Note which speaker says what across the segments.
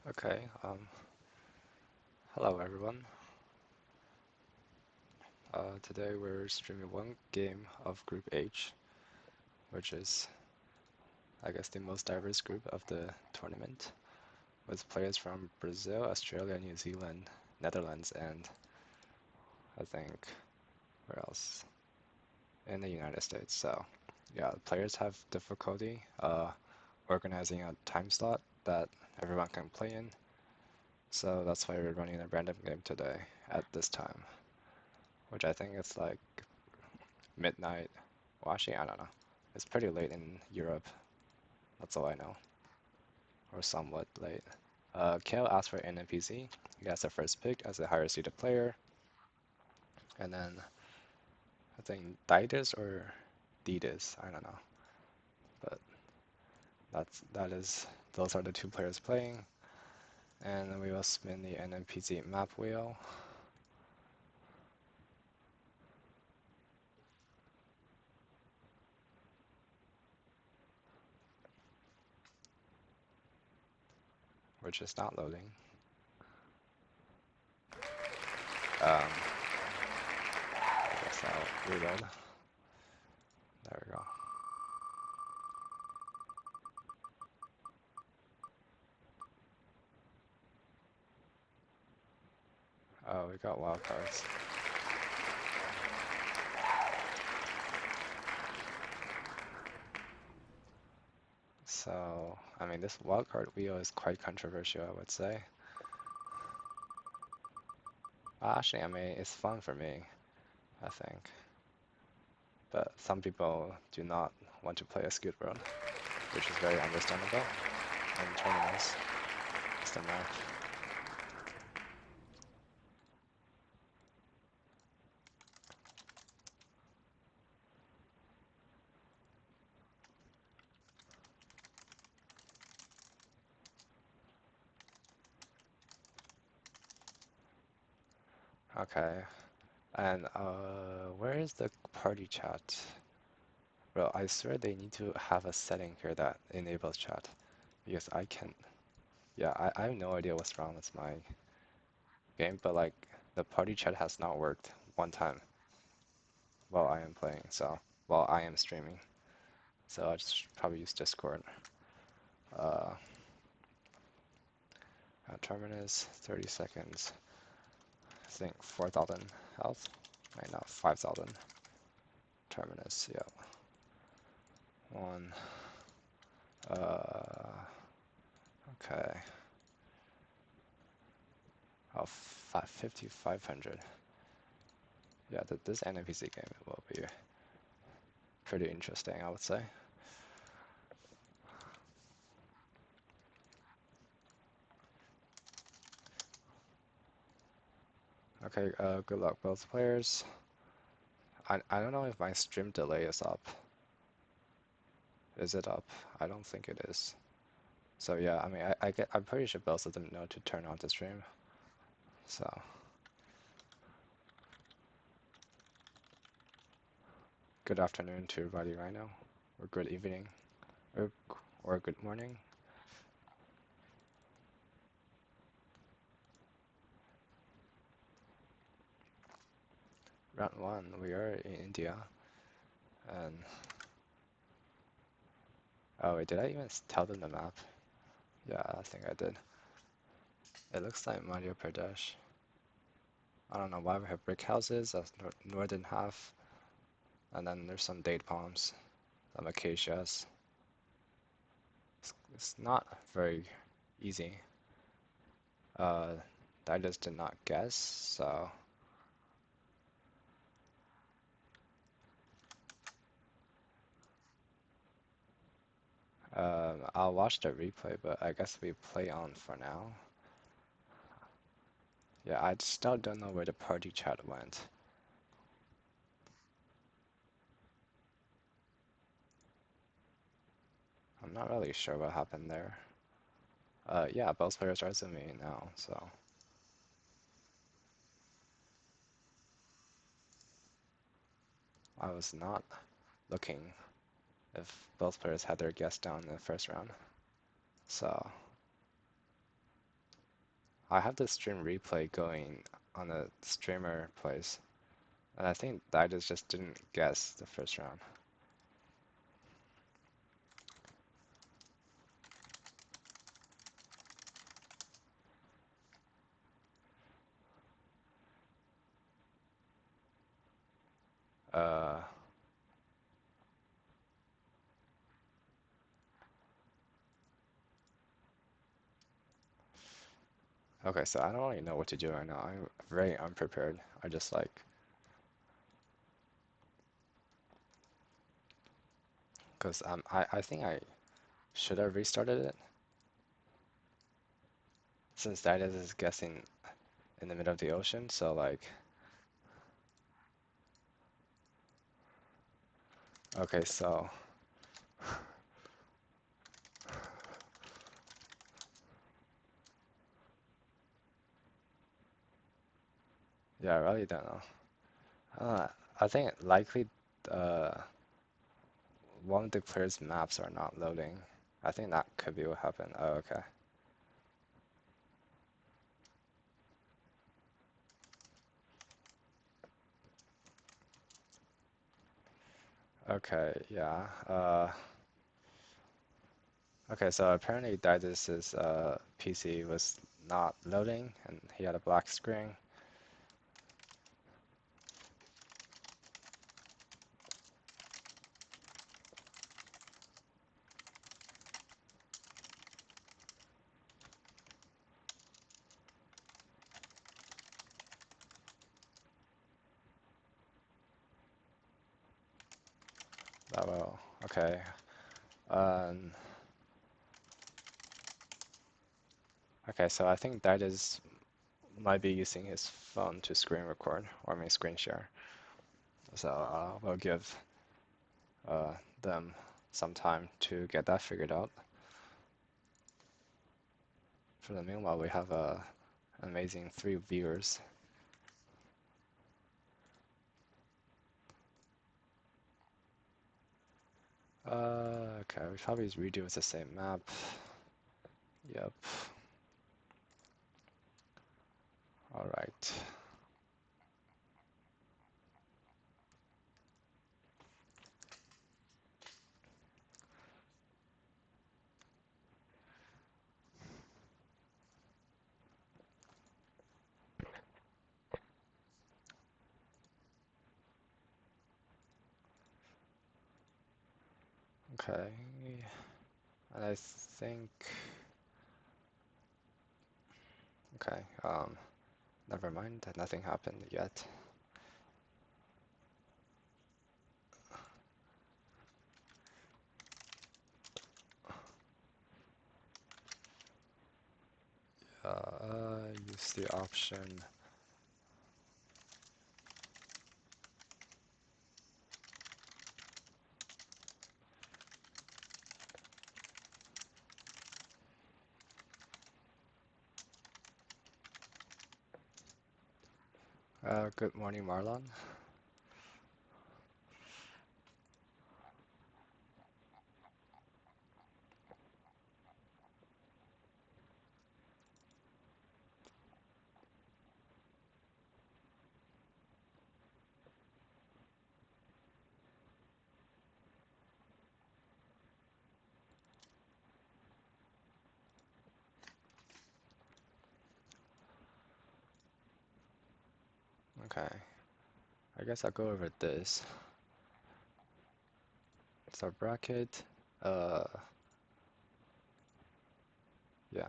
Speaker 1: Okay, hello everyone. Today we're streaming one game of Group H, which is, I guess, the most diverse group of the tournament, with players from Brazil, Australia, New Zealand, Netherlands, and I think, where else? In the United States. So, yeah, players have difficulty organizing a time slot that everyone can play in. So that's why we're running a random game today at this time, which I think it's like midnight. Well, actually, I don't know. It's pretty late in Europe. That's all I know, or somewhat late. Kale asked for NNPC. He has the first pick as a higher seeded player, and then I think Didis or Didis, I don't know, but that is those are the two players playing, and then we will spin the NNPC map wheel, which is not loading. I guess I'll reload. There we go. Oh, we got wildcards. So, I mean, this wildcard wheel is quite controversial, I would say. Actually, I mean, it's fun for me, I think. But some people do not want to play a skewed world, which is very understandable. And terminals is the map. Okay. And where is the party chat? Well, I swear they need to have a setting here that enables chat. Because I can't. Yeah, I have no idea what's wrong with my game, but like the party chat has not worked one time while I am playing, so while I am streaming. So I'll just probably use Discord. Uh, Terminus, 30 seconds. I think 4,000 health. Right now, 5,000. Terminus, yeah. One. Okay. Oh, 5,500. Yeah, this NPC game will be pretty interesting, I would say. Okay, good luck both players. I don't know if my stream delay is up. Is it up? I don't think it is. So yeah, I mean, I'm pretty sure both of them know to turn on the stream. So good afternoon to everybody right now, or good evening, or, or good morning. Round one, we are in India, and oh wait, did I even tell them the map? Yeah, I think I did. It looks like Madhya Pradesh. I don't know why we have brick houses. That's northern half, and then there's some date palms, some acacias. It's not very easy. Uh, I just did not guess, so I'll watch the replay, but I guess we play on for now. Yeah, I still don't know where the party chat went. I'm not really sure what happened there. Yeah, both players are zooming now, so I was not looking if both players had their guess down in the first round. So I have the stream replay going on the streamer place, and I think Didus just didn't guess the first round. Uh, okay, so I don't really know what to do right now. I'm very unprepared. I just like, because I think I should have restarted it since Didus is guessing in the middle of the ocean. So like, okay, so yeah, I really don't know. Uh, I think likely uh, one of the players' maps are not loading. I think that could be what happened. Oh, okay. Okay, yeah. Okay, so apparently Didus's PC was not loading and he had a black screen. Oh, well, okay. Um, okay, so I think Didus might be using his phone to screen record, or I mean screen share. So we'll give uh, them some time to get that figured out. For the meanwhile, we have an amazing 3 viewers. Okay, we probably redo with the same map. Yep. All right. Okay. And I think, okay, never mind, nothing happened yet. Use the option. Good morning, Marlon. Okay, I guess I'll go over this. So bracket, uh, yeah.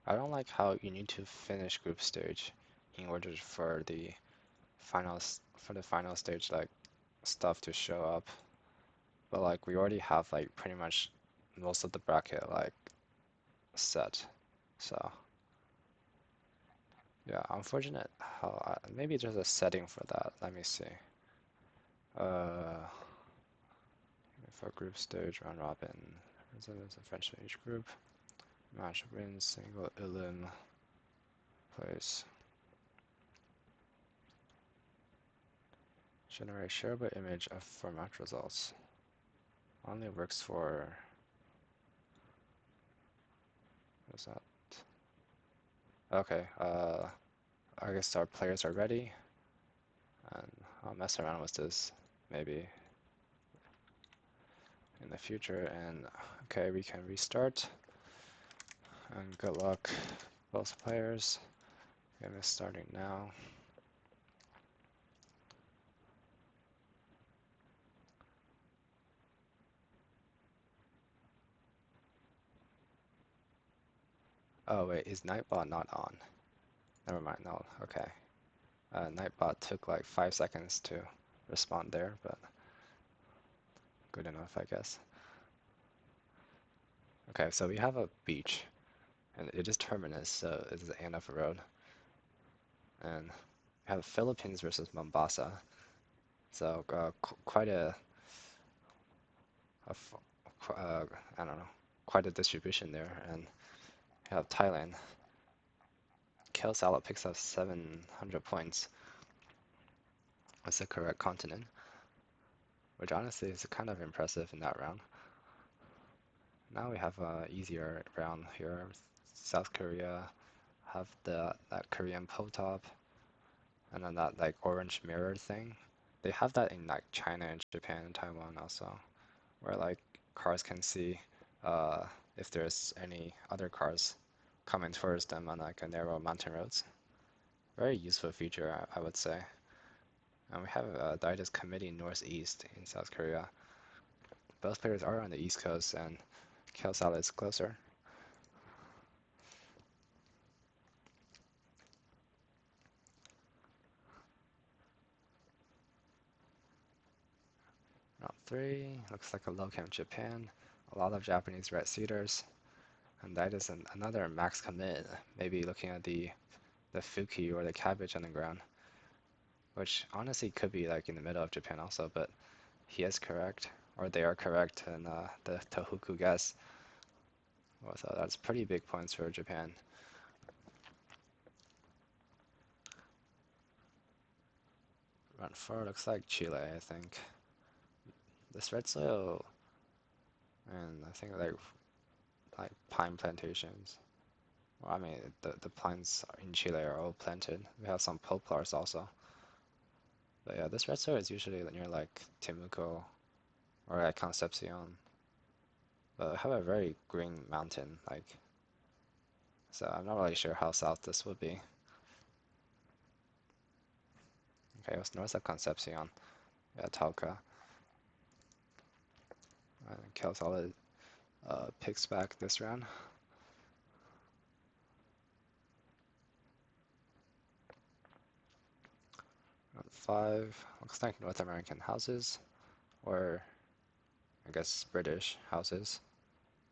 Speaker 1: I don't like how you need to finish group stage in order for the final stage like stuff to show up. But like we already have like pretty much most of the bracket like set. So yeah, unfortunate how maybe there's a setting for that. Let me see. Uh, for group stage round robin, represents a French age group. Match wins single elim place. Generate shareable image of format results. Only works for, what is that? Okay, I guess our players are ready, and I'll mess around with this maybe in the future. And okay, we can restart. And good luck, both players. Game is starting now. Oh wait, is Nightbot not on? Never mind, no, okay. Nightbot took like 5 seconds to respond there, but good enough, I guess. Okay, so we have a beach, and it is terminus, so it's the end of the road. And we have Philippines versus Mombasa, so quite a f- I don't know, quite a distribution there. And we have Thailand. Kel Salah picks up 700 points. That's the correct continent, which honestly is kind of impressive in that round. Now we have a easier round here. South Korea have that Korean pole top, and then that like orange mirror thing. They have that in like China and Japan and Taiwan also, where like cars can see uh, if there's any other cars coming towards them on like a narrow mountain roads. Very useful feature, I would say. And we have Daida's Committee Northeast in South Korea. Both players are on the East Coast, and Kelsala is closer. Round 3 looks like a low camp Japan. A lot of Japanese red cedars, and that is another max commit. Maybe looking at the Fuki or the cabbage on the ground, which honestly could be like in the middle of Japan also, but he is correct, or they are correct, and the Tohoku guess. Well, so that's pretty big points for Japan. Round 4 looks like Chile, I think. This red soil, and I think like pine plantations. Well, I mean, the plants in Chile are all planted. We have some poplars also. But yeah, this red soil is usually near like Temuco or like Concepcion. But I have a very green mountain, like, so I'm not really sure how south this would be. Okay, it was north of Concepcion. Yeah, Talca. And Calzala picks back this round. Round 5 looks like North American houses, or I guess British houses,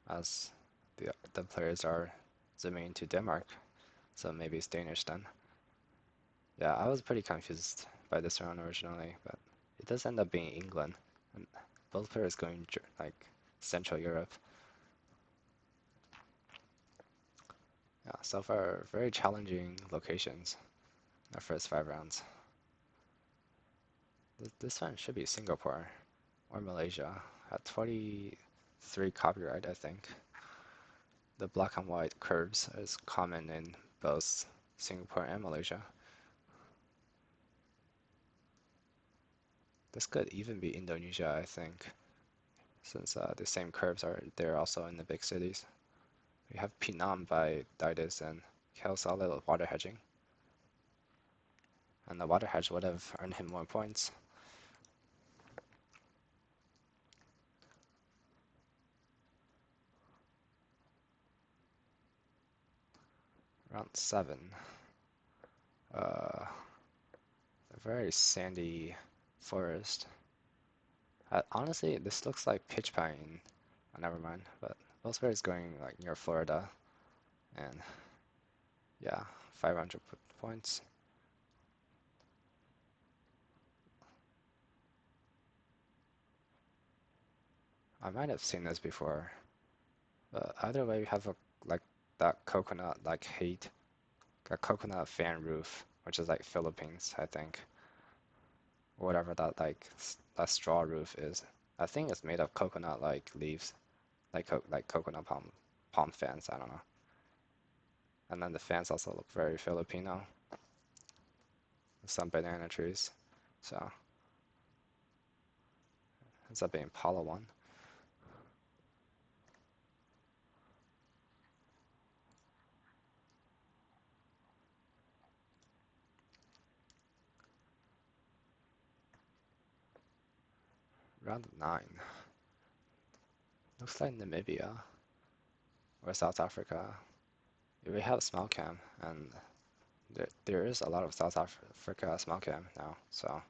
Speaker 1: as the players are zooming into Denmark. So maybe it's Danish then. Yeah, I was pretty confused by this round originally, but it does end up being England, and both players going like Central Europe. Yeah, so far very challenging locations. Our first 5 rounds. This one should be Singapore or Malaysia at 23 copyright, I think. The black and white curves is common in both Singapore and Malaysia. This could even be Indonesia, I think, since the same curves are there also in the big cities. We have Pinam by Didis and Kelsala water hedging. And the water hedge would have earned him more points. Round 7. A very sandy forest. Honestly, this looks like pitch pine. Oh, never mind. But Willsbury is going like near Florida, and yeah, 500 points. I might have seen this before, but either way, we have a like that coconut like hate, a coconut fan roof, which is like Philippines, I think, or whatever that like that straw roof is. I think it's made of coconut like leaves, like coconut palm fans. I don't know. And then the fans also look very Filipino, with some banana trees. So ends up being Palawan. Round 9. Looks like Namibia or South Africa. We have small cam, and there is a lot of South Africa small cam now. So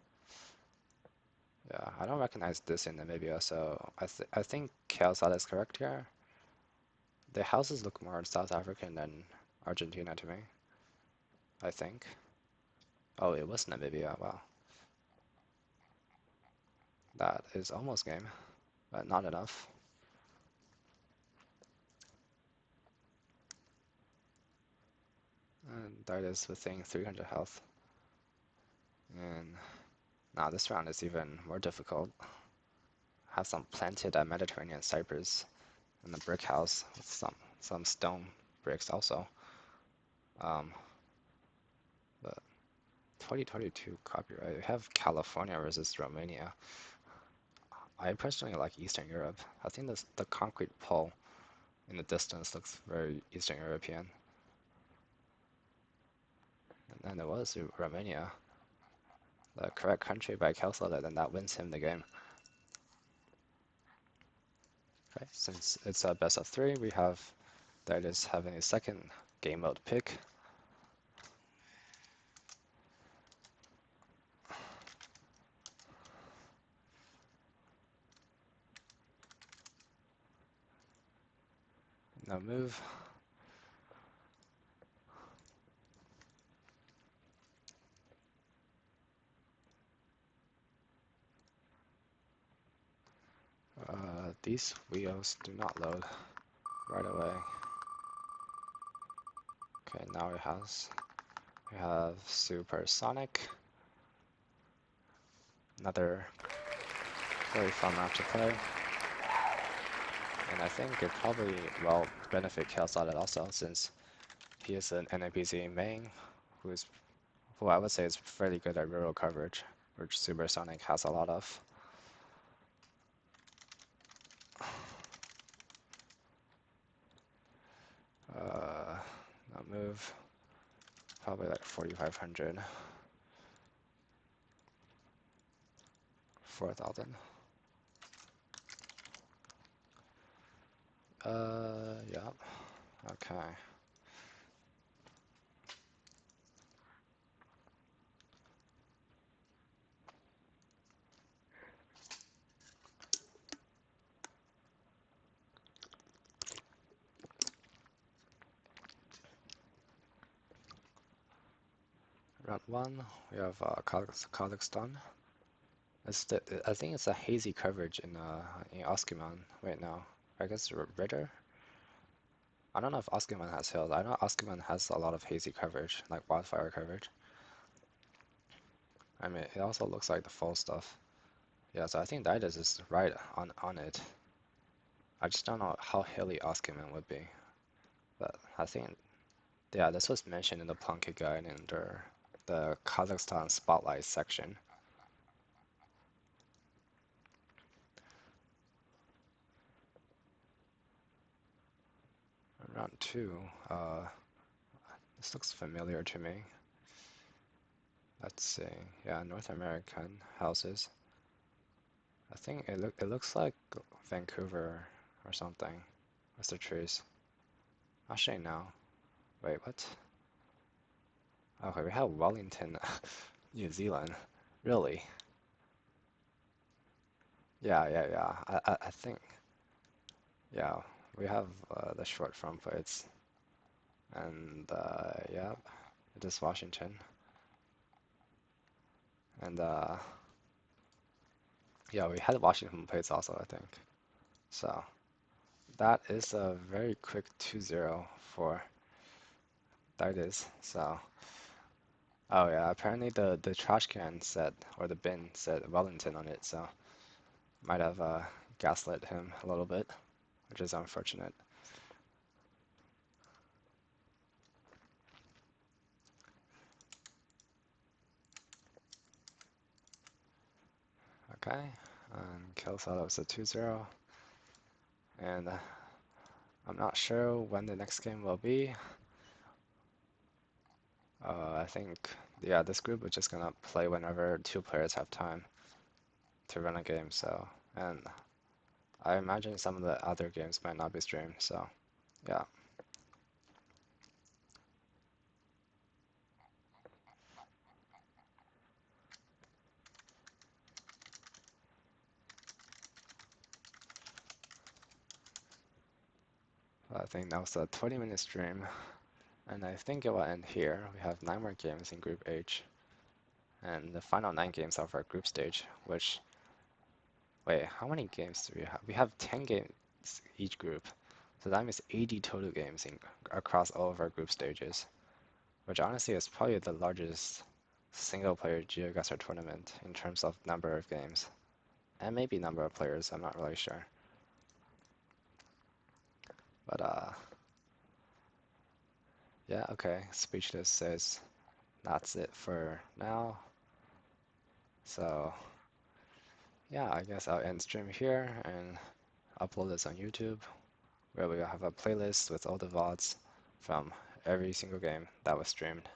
Speaker 1: yeah, I don't recognize this in Namibia. So I think Kelsat is correct here. The houses look more South African than Argentina to me, I think. Oh, it was Namibia. Wow, that is almost game, but not enough. And that is within 300 health. And now this round is even more difficult. Have some planted Mediterranean cypress in the brick house with some stone bricks also. Um, but 2022 copyright. We have California versus Romania. I personally like Eastern Europe. I think the concrete pole in the distance looks very Eastern European. And then it was Romania, the correct country by Calculated, and that wins him the game. Okay, since it's a best of 3, we have that is having a second game mode pick. No move. These wheels do not load right away. Okay, now we have Supersonic. Another very fun map to play. And I think it probably will benefit Calzada also, since he is an NAPZ main who I would say is fairly good at rural coverage, which Supersonic has a lot of. No move. Probably like 4,500. 4,000. Yeah. Okay. Round 1, we have Kazakhstan. I think it's a hazy coverage in Oskiman right now. I guess Ritter? I don't know if Oskiman has hills. I know Oskiman has a lot of hazy coverage, like wildfire coverage. I mean, it also looks like the full stuff. Yeah, so I think Didus is right on it. I just don't know how hilly Oskiman would be. But I think, yeah, this was mentioned in the Plunkett guide under the Kazakhstan spotlight section. Round 2, this looks familiar to me. Let's see, yeah, North American houses. I think it looks like Vancouver or something. What's the trees? Actually, no. Wait, what? Okay, we have Wellington, New Zealand. Really? Yeah. I think, yeah, we have the short front plates. And, yeah, it is Washington. And, yeah, we had Washington plates also, I think. So, that is a very quick 2-0 for that is. So, oh yeah, apparently the trash can said, or the bin said Wellington on it, so might have gaslit him a little bit, which is unfortunate. Okay, and kill thought it was a 2-0, and I'm not sure when the next game will be. I think, yeah, this group is just gonna play whenever two players have time to run a game, so, and I imagine some of the other games might not be streamed, so, yeah. I think that was a 20-minute stream, and I think it will end here. We have 9 more games in Group H, and the final 9 games of our group stage, which, wait, how many games do we have? We have 10 games each group, so that means 80 total games across all of our group stages, which honestly is probably the largest single-player GeoGuessr tournament in terms of number of games, and maybe number of players, I'm not really sure. But yeah, okay, Speechless says that's it for now. So yeah, I guess I'll end stream here and upload this on YouTube, where we have a playlist with all the VODs from every single game that was streamed.